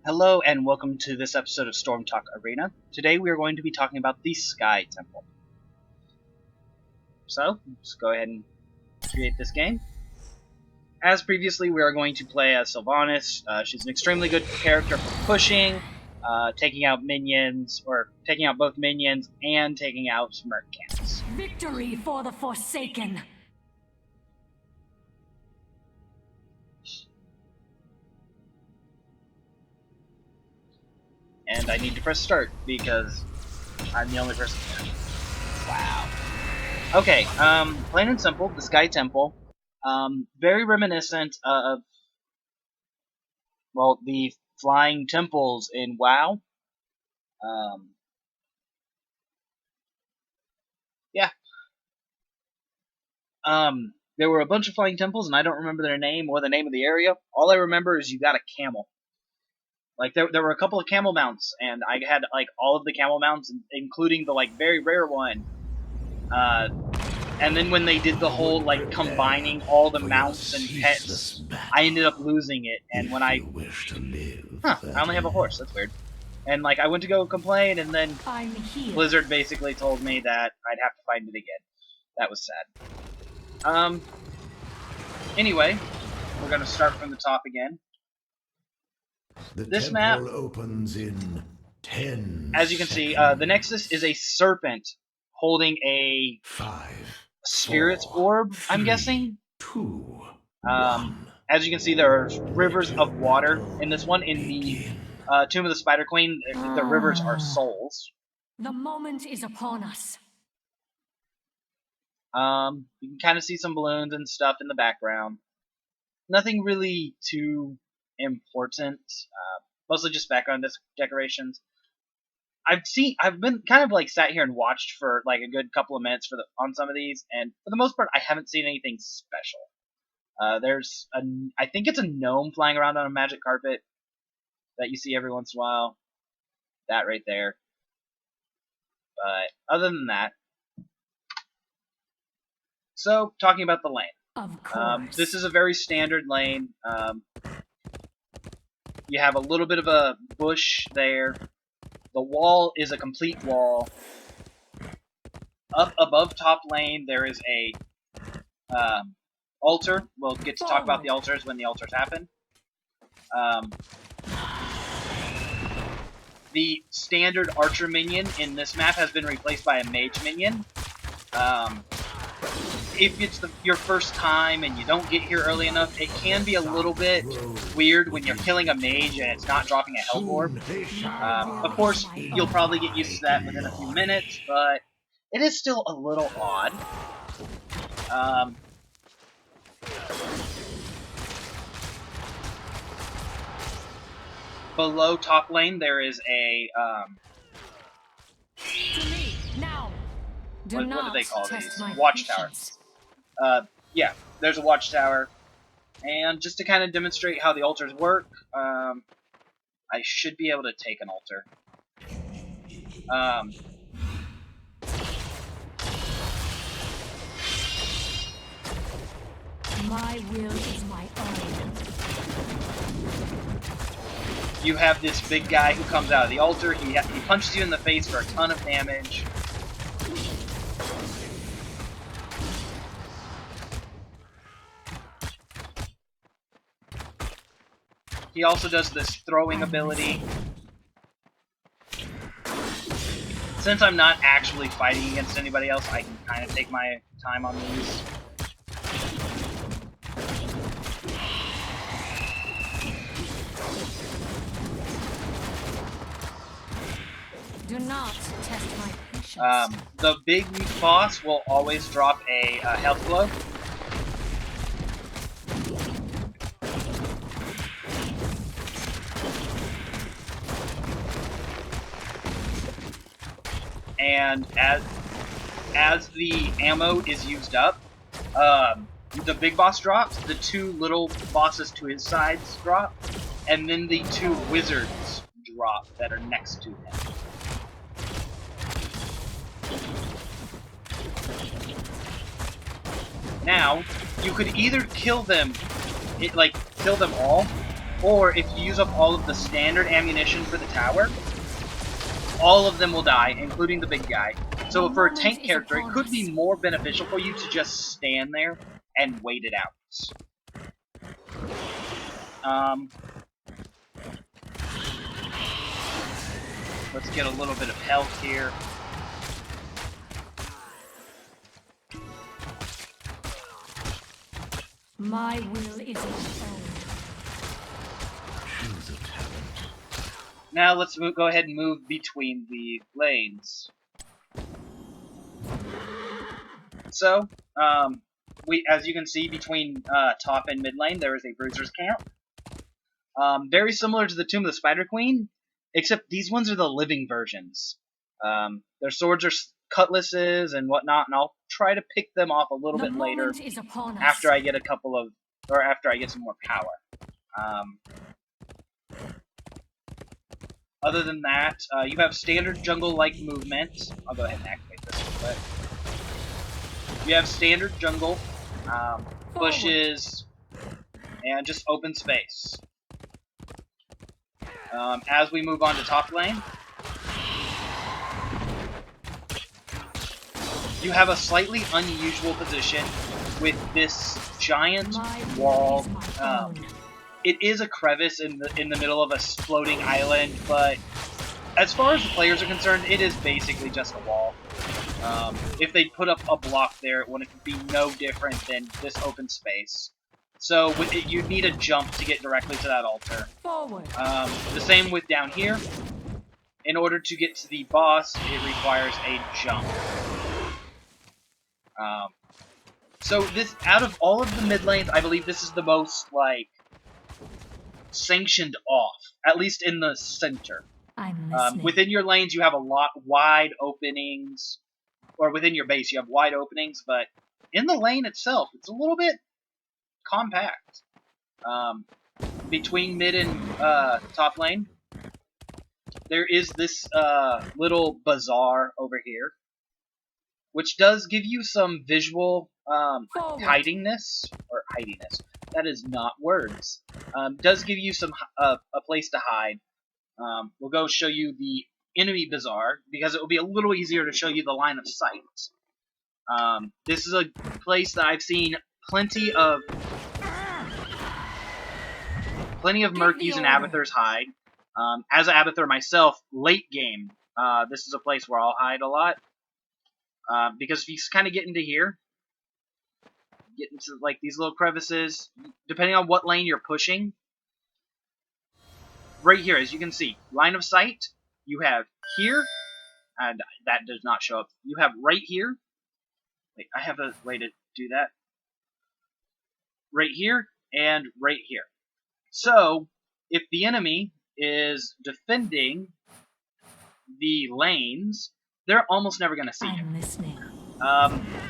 Hello and welcome to this episode of Storm Talk Arena. Today we are going to be talking about the Sky Temple. So, let's go ahead and create this game. As previously, we are going to play as Sylvanas. She's an extremely good character for pushing, taking out minions, or taking out both minions and taking out Merc camps. Victory for the Forsaken! And I need to press start because I'm the only person here. Wow. Okay, plain and simple, the Sky Temple. Very reminiscent of, well, the flying temples in WoW. Yeah. There were a bunch of flying temples, and I don't remember their name or the name of the area. All I remember is you got a camel. Like, there were a couple of camel mounts, and I had, like, all of the camel mounts, including the, like, very rare one. And then when they did the whole, like, combining all the mounts and pets, I ended up losing it, and when I only have a horse, that's weird. And, like, I went to go complain, and then Blizzard basically told me that I'd have to find it again. That was sad. Anyway, we're gonna start from the top again. This map opens in 10 as you can see, the Nexus is a serpent holding a 5 spirit's orb, I'm guessing. 2 As you can see, there are rivers of water in this one. In the Tomb of the Spider Queen, the rivers are souls. The moment is upon us. You can kind of see some balloons and stuff in the background. Nothing really too important. Mostly just background decorations. I've been kind of like sat here and watched for like a good couple of minutes on some of these, and for the most part, I haven't seen anything special. I think it's a gnome flying around on a magic carpet that you see every once in a while. That right there. But other than that, so talking about the lane. Of course. This is a very standard lane. You have a little bit of a bush there. The wall is a complete wall. Up above top lane, there is a altar. We'll get to talk about the altars when the altars happen. The standard archer minion in this map has been replaced by a mage minion. If it's your first time and you don't get here early enough, it can be a little bit weird when you're killing a mage and it's not dropping a health orb. Of course, you'll probably get used to that within a few minutes, but it is still a little odd. Below top lane, there is a To me, now. what do they call these? Watchtower. Yeah, there's a watchtower. And just to kind of demonstrate how the altars work, I should be able to take an altar. My will is my own. You have this big guy who comes out of the altar. He punches you in the face for a ton of damage. He also does this throwing ability. Since I'm not actually fighting against anybody else, I can kind of take my time on these. Do not test my patience. The big weak boss will always drop a health blow. And as the ammo is used up, the big boss drops, the two little bosses to his sides drop, and then the two wizards drop that are next to him. Now, you could either kill them, kill them all, or if you use up all of the standard ammunition for the tower, all of them will die, including the big guy. So for a tank character, it could be more beneficial for you to just stand there and wait it out. Let's get a little bit of health here. My will is my own. Choose a talent. Now let's go ahead and move between the lanes. So, as you can see, between top and mid lane, there is a Bruiser's Camp. Very similar to the Tomb of the Spider Queen, except these ones are the living versions. Their swords are cutlasses and whatnot, and I'll try to pick them off a little bit later after I get after I get some more power. Other than that, you have standard jungle-like movement. I'll go ahead and activate this real quick. You have standard jungle, bushes, and just open space. As we move on to top lane, you have a slightly unusual position with this giant wall. It is a crevice in the middle of a floating island, but as far as the players are concerned, it is basically just a wall. If they put up a block there, it would be no different than this open space. So with it, you'd need a jump to get directly to that altar. Forward. The same with down here. In order to get to the boss, it requires a jump. So this, out of all of the mid lanes, I believe this is the most, like, sanctioned off, at least in the center. Within your lanes, you have a lot wide openings, or within your base, you have wide openings, but in the lane itself, it's a little bit compact. Between mid and top lane, there is this little bazaar over here, which does give you some visual hidingness. That is not words. Does give you some a place to hide. We'll go show you the enemy bazaar, because it will be a little easier to show you the line of sight. This is a place that I've seen plenty of Murkies and Abathurs hide. As an Abathur myself, late game, this is a place where I'll hide a lot. Because if you kind of get into here, get into like these little crevices, depending on what lane you're pushing. Right here, as you can see, line of sight, you have here, and that does not show up. You have right here. Wait, I have a way to do that. Right here, and right here. So, if the enemy is defending the lanes, they're almost never going to see you. I'm listening.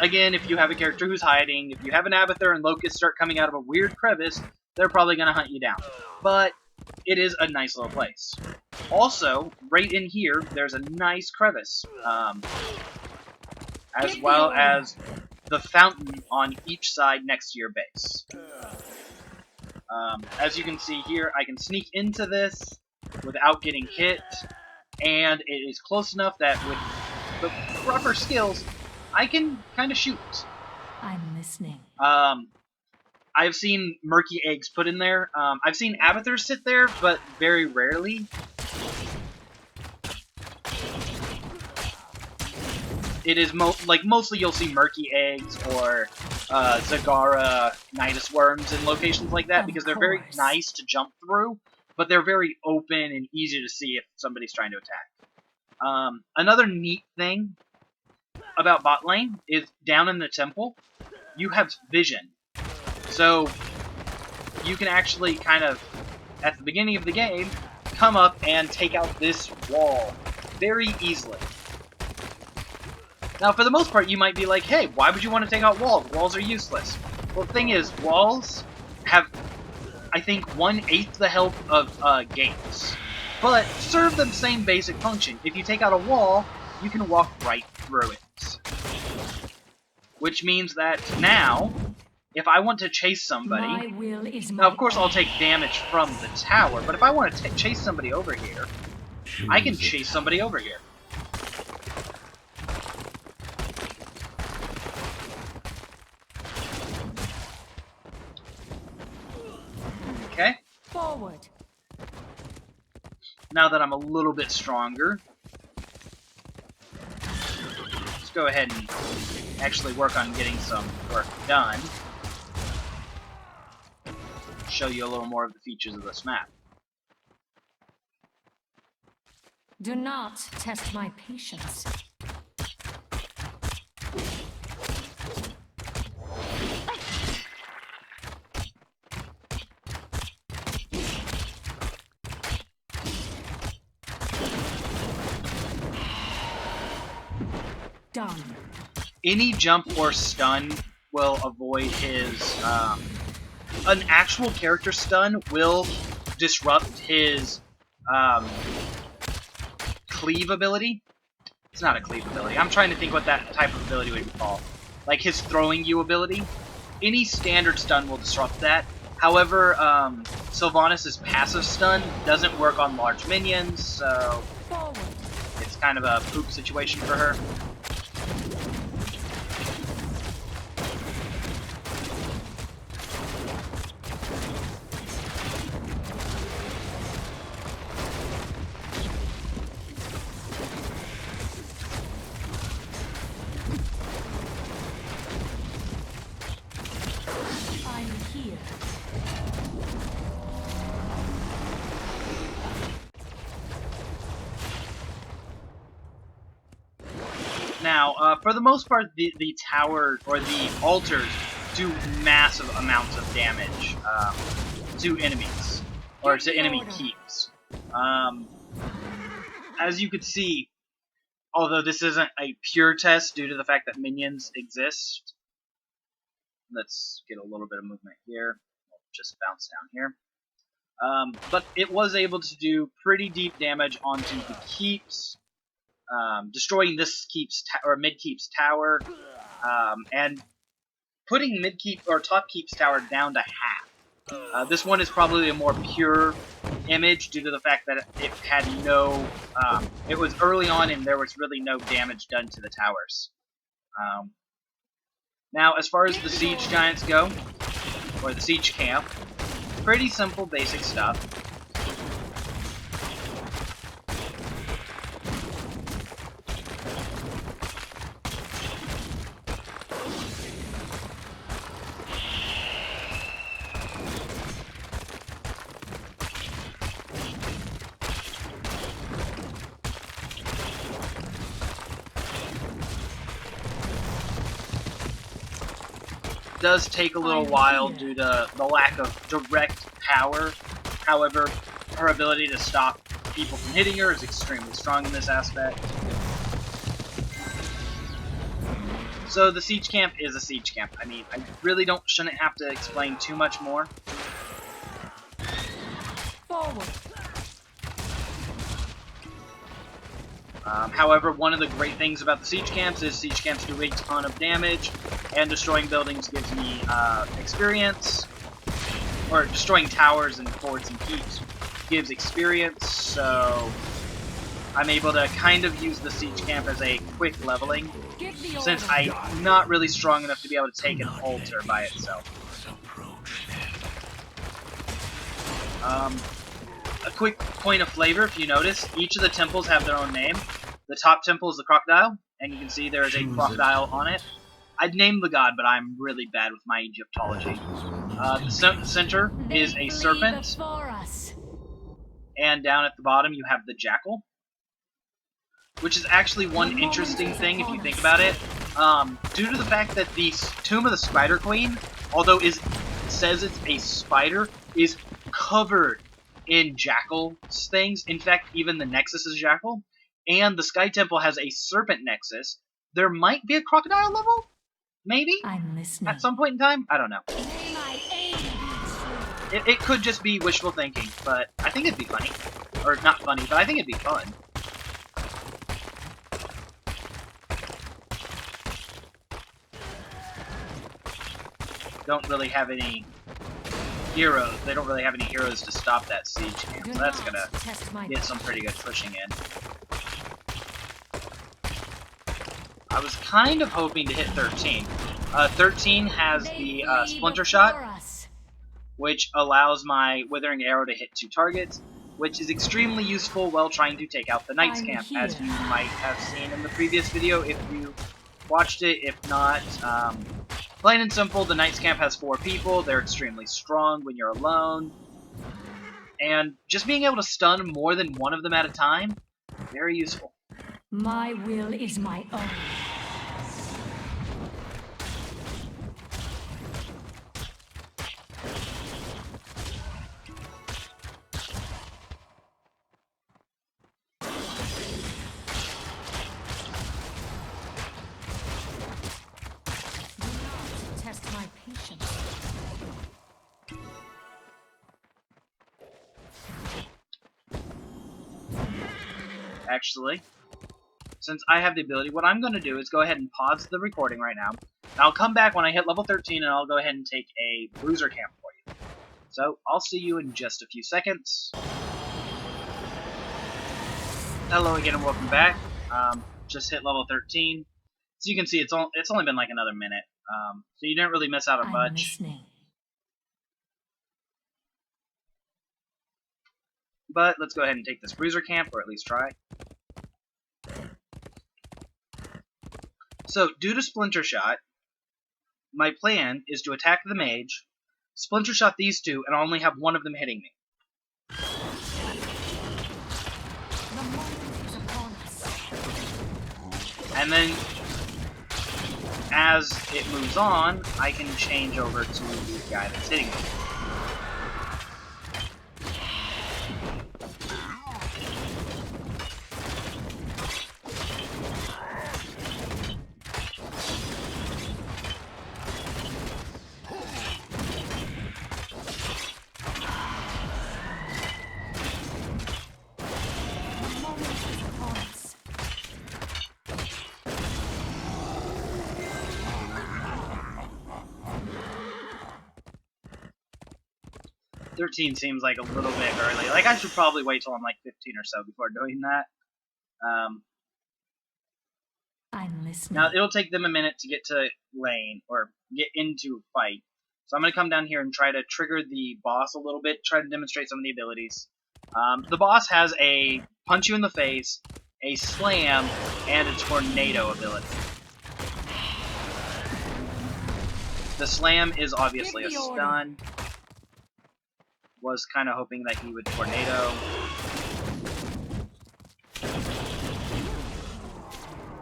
Again, if you have a character who's hiding, if you have an Abathur and locusts start coming out of a weird crevice, they're probably going to hunt you down. But it is a nice little place. Also, right in here, there's a nice crevice, as well as the fountain on each side next to your base. As you can see here, I can sneak into this without getting hit, and it is close enough that with the proper skills, I can kind of shoot. I'm listening. I've seen murky eggs put in there. I've seen Abathurs sit there, but very rarely. It is mostly you'll see murky eggs or Zagara Nidus worms in locations like that, because they're very nice to jump through, but they're very open and easy to see if somebody's trying to attack. Another neat thing about bot lane is down in the temple, you have vision. So you can actually kind of, at the beginning of the game, come up and take out this wall very easily. Now, for the most part, you might be like, hey, why would you want to take out walls? Walls are useless. Well, the thing is, walls have, I think, 1/8 the health of gates, but serve the same basic function. If you take out a wall, you can walk right through it. Which means that now, if I want to chase somebody, My will is now my of course I'll own. take damage from the tower, but if I want to chase somebody over here, I can chase somebody over here. Okay. Forward. Now that I'm a little bit stronger, let's go ahead and actually work on getting some work done. Show you a little more of the features of this map. Do not test my patience. Done. Any jump or stun will avoid his, an actual character stun will disrupt his, cleave ability. It's not a cleave ability. I'm trying to think what that type of ability would be called. Like his throwing you ability. Any standard stun will disrupt that. However, Sylvanas' passive stun doesn't work on large minions, so Forward. it's kind of a poop situation for her. I'm here. Now, for the most part, the tower or the altars do massive amounts of damage to enemies or to enemy keeps. As you could see, although this isn't a pure test due to the fact that minions exist, let's get a little bit of movement here. We'll just bounce down here. But it was able to do pretty deep damage onto the keeps. Destroying this keep's or mid keep's tower, and putting mid keep or top keep's tower down to half. This one is probably a more pure image due to the fact that it had no. It was early on and there was really no damage done to the towers. Now, as far as the siege giants go, or the siege camp, pretty simple, basic stuff. Does take a little while due to the lack of direct power. However, her ability to stop people from hitting her is extremely strong in this aspect. So the siege camp is a siege camp. I mean, I really shouldn't have to explain too much more. Forward. However, one of the great things about the siege camps is siege camps do a ton of damage, and destroying buildings gives me experience, or destroying towers and forts and keeps gives experience, so I'm able to kind of use the siege camp as a quick leveling, since I'm not really strong enough to be able to take an altar by itself. A quick point of flavor, if you notice, each of the temples have their own name. The top temple is the crocodile, and you can see there is a crocodile on it. I'd name the god, but I'm really bad with my Egyptology. The center is a serpent, and down at the bottom you have the jackal, which is actually one interesting thing if you think about it. Due to the fact that the Tomb of the Spider Queen, although it says it's a spider, is covered in jackal things. In fact, even the Nexus is jackal. And the Sky Temple has a serpent Nexus. There might be a crocodile level? Maybe? I'm listening. At some point in time? I don't know. It could just be wishful thinking, but I think it'd be funny. Or not funny, but I think it'd be fun. don't really have any heroes. They don't really have any heroes to stop that siege camp, so that's gonna get some pretty good pushing in. I was kind of hoping to hit 13. 13 has the Splinter Shot, which allows my Withering Arrow to hit 2 targets, which is extremely useful while trying to take out the Knight's Camp, as you might have seen in the previous video if you watched it. If not, plain and simple, the Knight's Camp has 4 people. They're extremely strong when you're alone. And just being able to stun more than one of them at a time, very useful. My will is my own. Test my patience. Actually, since I have the ability, what I'm going to do is go ahead and pause the recording right now. And I'll come back when I hit level 13 and I'll go ahead and take a Bruiser Camp for you. So, I'll see you in just a few seconds. Hello again and welcome back. Just hit level 13. So you can see it's only been like another minute. So you didn't really miss out on much. But let's go ahead and take this Bruiser Camp, or at least try. So, due to Splinter Shot, my plan is to attack the mage, Splinter Shot these two, and I'll only have one of them hitting me. And then, as it moves on, I can change over to the guy that's hitting me. $13 seems like a little bit early. Like, I should probably wait till I'm like 15 or so before doing that. I'm listening. Now, it'll take them a minute to get to lane, or get into a fight. So I'm going to come down here and try to trigger the boss a little bit, try to demonstrate some of the abilities. The boss has a punch you in the face, a slam, and a tornado ability. The slam is obviously a stun. Was kind of hoping that he would tornado.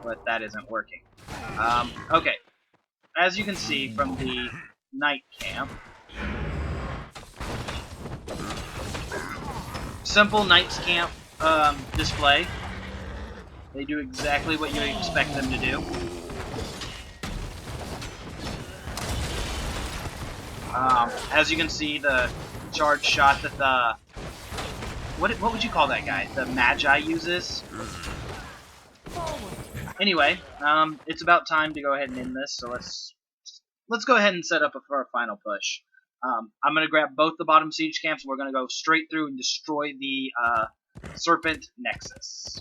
But that isn't working. Okay. As you can see from the Knight Camp, simple Knight's Camp display. They do exactly what you expect them to do. As you can see, the charge shot that the... What would you call that guy? The Magi uses? Anyway, it's about time to go ahead and end this, so let's go ahead and set up for a final push. I'm going to grab both the bottom siege camps, and we're going to go straight through and destroy the Serpent Nexus.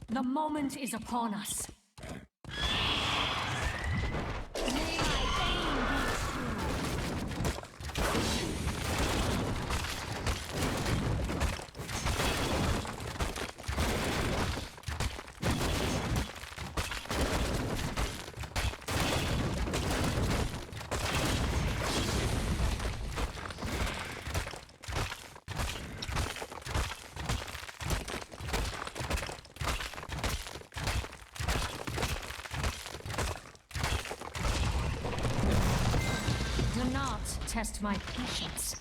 The moment is upon us. test my patience.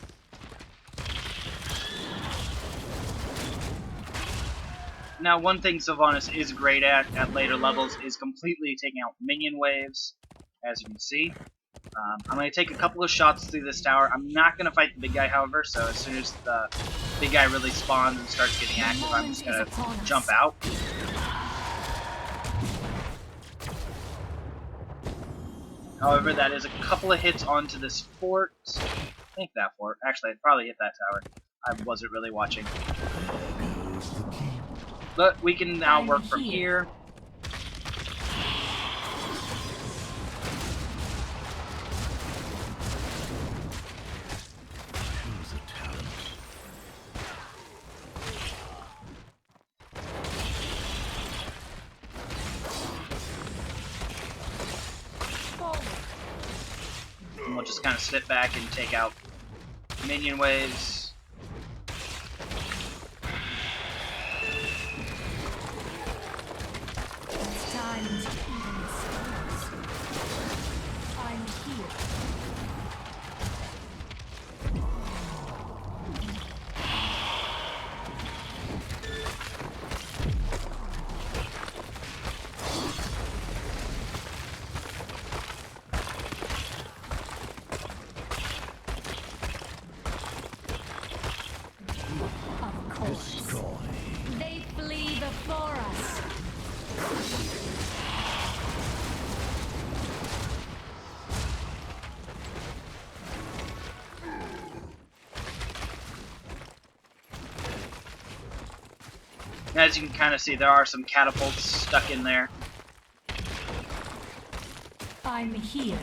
Now, one thing Sylvanas is great at later levels is completely taking out minion waves, as you can see. I'm going to take a couple of shots through this tower. I'm not going to fight the big guy, however, so as soon as the big guy really spawns and starts getting active, I'm just going to jump out. However, that is a couple of hits onto this fort. I think that fort. Actually, I'd probably hit that tower. I wasn't really watching. But we can now work from here. And we'll just kind of sit back and take out minion waves. I'm here. Of course. They flee before us. As you can kind of see, there are some catapults stuck in there. I'm here.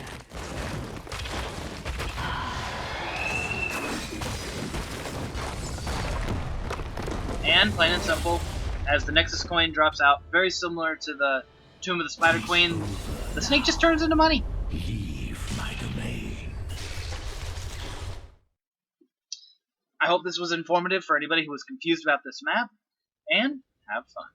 And, plain and simple, as the Nexus coin drops out, very similar to the Tomb of the Spider Queen, the snake just turns into money. Leave my domain. I hope this was informative for anybody who was confused about this map, and have fun.